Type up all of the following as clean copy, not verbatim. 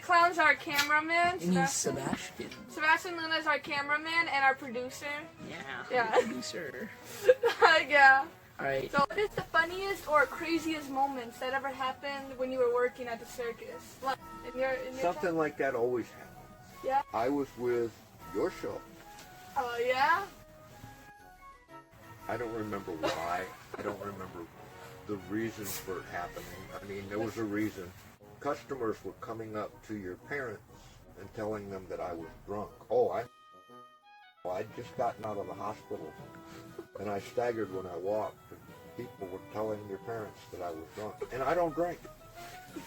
Clown's our cameraman. And he's Sebastian. Sebastian Luna's our cameraman and our producer. Yeah. Yeah. Producer. Yeah. Alright. So what is the funniest or craziest moments that ever happened when you were working at the circus? Like, in your Something like that always happens. Yeah. I was with your show. Oh, yeah? I don't remember why. I don't remember the reasons for it happening. I mean, there was a reason. Customers were coming up to your parents and telling them that I was drunk. I'd just gotten out of the hospital, and I staggered when I walked, and people were telling their parents that I was drunk. And I don't drink.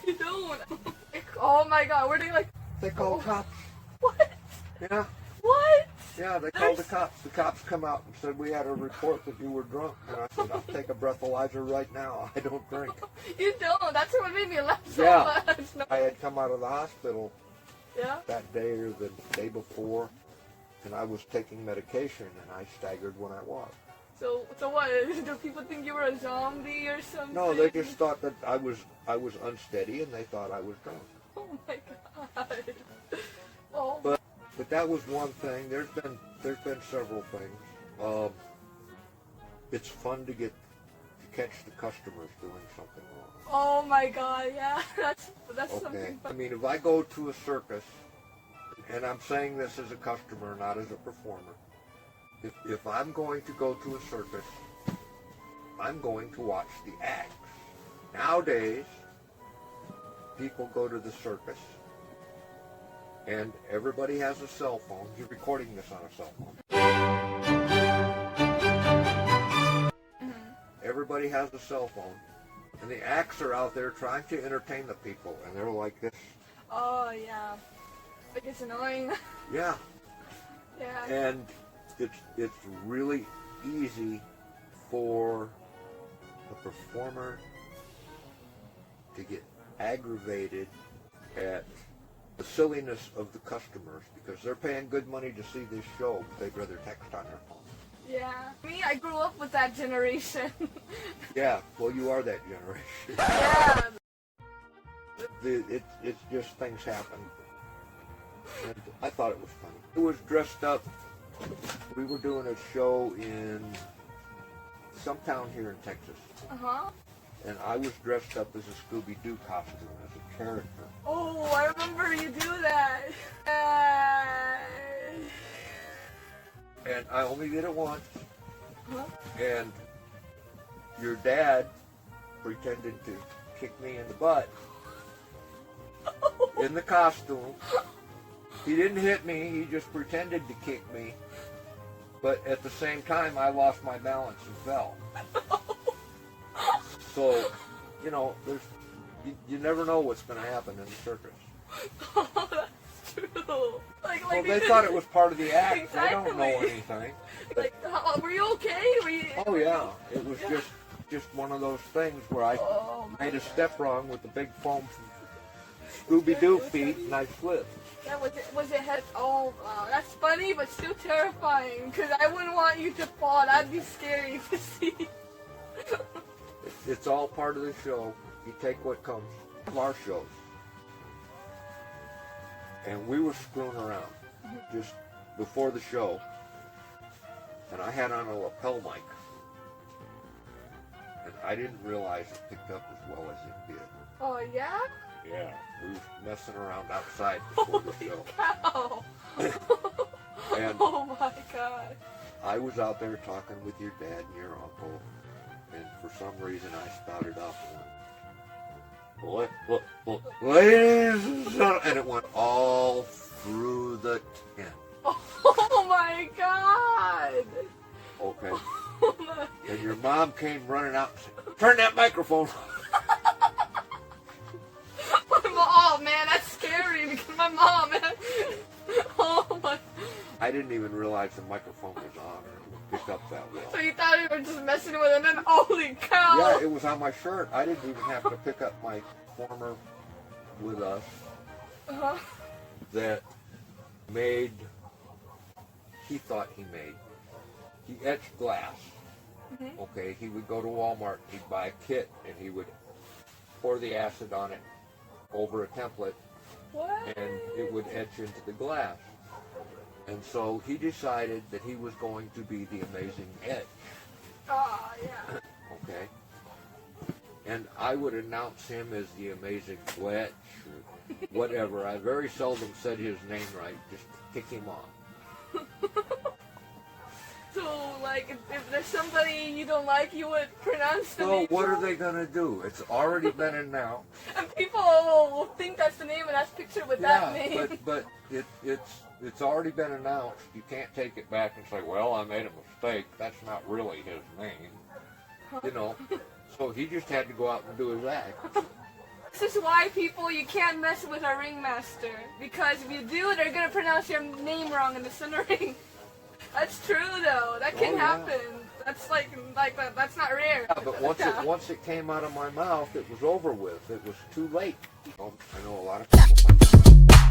You don't? Oh my god, were they like... They called cops. What? Yeah. What? Yeah, they called the cops. The cops come out and said, we had a report that you were drunk. And I said, I'll take a breathalyzer right now. I don't drink. You don't? That's what made me laugh so Yeah. much. No. I had come out of the hospital Yeah? that day or the day before, and I was taking medication, and I staggered when I walked. So what? Do people think you were a zombie or something? No, they just thought that I was unsteady, and they thought I was drunk. Oh my god. Oh. But that was one thing. There's been several things. It's fun to catch the customers doing something wrong. Oh my god, yeah. That's Okay. something I fun. mean, if I go to a circus, and I'm saying this as a customer, not as a performer, if I'm going to go to a circus, I'm going to watch the acts. Nowadays, people go to the circus, and everybody has a cell phone. You're recording this on a cell phone. Everybody has a cell phone, and the acts are out there trying to entertain the people, and they're like this. Oh yeah. Like it's annoying. Yeah. Yeah. And it's really easy for a performer to get aggravated at the silliness of the customers because they're paying good money to see this show, but they'd rather text on their phone. Yeah. Me, I grew up with that generation. Yeah, well, you are that generation. Yeah. It's just things happen. And I thought it was funny. It was dressed up. We were doing a show in some town here in Texas. Uh-huh. And I was dressed up as a Scooby-Doo costume, as a character. Oh, I remember you do that. And I only did it once. Huh? And your dad pretended to kick me in the butt in the costume. He didn't hit me, he just pretended to kick me. But at the same time, I lost my balance and fell. So, you know, you never know what's going to happen in the circus. Oh, that's true. Like Well, they thought it was part of the act. Exactly. They don't know anything. Like, were you okay? Were you... Oh yeah, it was just one of those things where I Oh, made a step wrong with the big foam Scooby-Doo feet, and I slipped. yeah, was it head? Oh, wow, that's funny, but still terrifying. Because I wouldn't want you to fall. That'd be scary to see. It's all part of the show. You take what comes. Our shows. And we were screwing around just before the show. And I had on a lapel mic. And I didn't realize it picked up as well as it did. Oh, yeah? Yeah. We were messing around outside before the show. Cow. And Oh, my God. I was out there talking with your dad and your uncle. And for some reason I spouted up and went, ladies and gentlemen, and it went all through the tent. Oh, my God. Okay. Oh, my. And your mom came running out and said, turn that microphone. Oh, man, that's scary because my mom, man. Oh, my. I didn't even realize the microphone was on or it would pick up that well. So you thought you were just messing with it, and then holy cow. Yeah, it was on my shirt. I didn't even have to pick up my former with us Uh-huh. that made, he thought he made. He etched glass. Mhm. Okay, he would go to Walmart, he'd buy a kit, and he would pour the acid on it over a template, What? and it would etch into the glass. And so he decided that he was going to be the amazing Edge. Oh, yeah. Okay? And I would announce him as the amazing Fletch or whatever. I very seldom said his name right, just kick him off. So, like, if there's somebody you don't like, you would pronounce the Well, name what are wrong? they going to do? It's already been announced. And people will think that's the name and that's pictured with that name. but it's already been announced. You can't take it back and say, well, I made a mistake. That's not really his name. You know. So he just had to go out and do his act. This is why, people, you can't mess with a ringmaster. Because if you do, they're going to pronounce your name wrong in the center ring. That's true, though. That can happen. That's like that's not rare. Yeah, but once it came out of my mouth, it was over with. It was too late. Well, I know a lot of people think I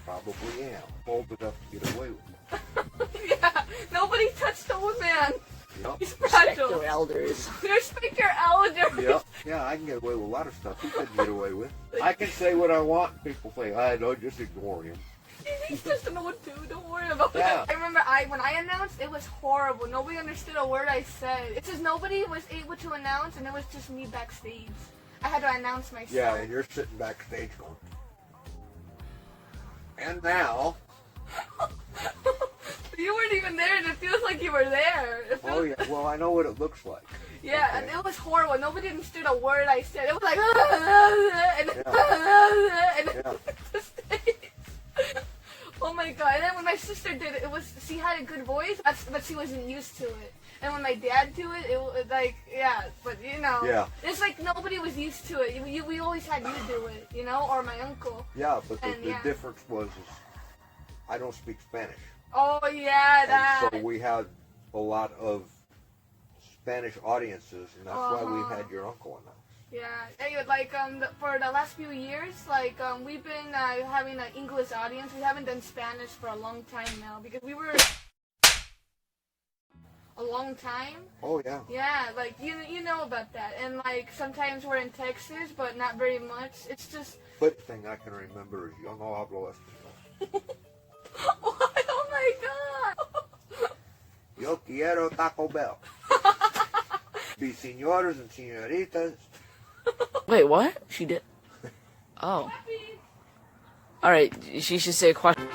probably am old enough to get away with it. Yeah, nobody touched the old man. Yep. He's Respect fragile. your elders. Respect your elders. Yep. Yeah, I can get away with a lot of stuff he couldn't get away with. I can say what I want, and people say, I know, just ignore him. He's just an old dude. Don't worry about Yeah. it. I remember when I announced, it was horrible. Nobody understood a word I said. It's just nobody was able to announce, and it was just me backstage. I had to announce myself. Yeah, and you're sitting backstage going. And now. You weren't even there, and it feels like you were there. Oh yeah. Well, I know what it looks like. Yeah, Okay. and it was horrible. Nobody understood a word I said. It was like, and the stage. Oh my god! And then when my sister did it, she had a good voice, but she wasn't used to it. And when my dad do it, it was like, yeah, but you know, Yeah. it's like nobody was used to it. We always had you do it, you know, or my uncle. Yeah, but the And, difference was I don't speak Spanish. Oh yeah, that. And so we had a lot of Spanish audiences, and that's why we had your uncle in that. Yeah, hey, like for the last few years, like we've been having an English audience. We haven't done Spanish for a long time now because we were a long time. Oh yeah. Yeah, like you know about that, and like sometimes we're in Texas, but not very much. It's just. But the thing I can remember is yo no hablo español. What? Oh my god! Yo quiero Taco Bell. Be señores and señoritas. Wait, what? She did. Oh. All right. She should say a question.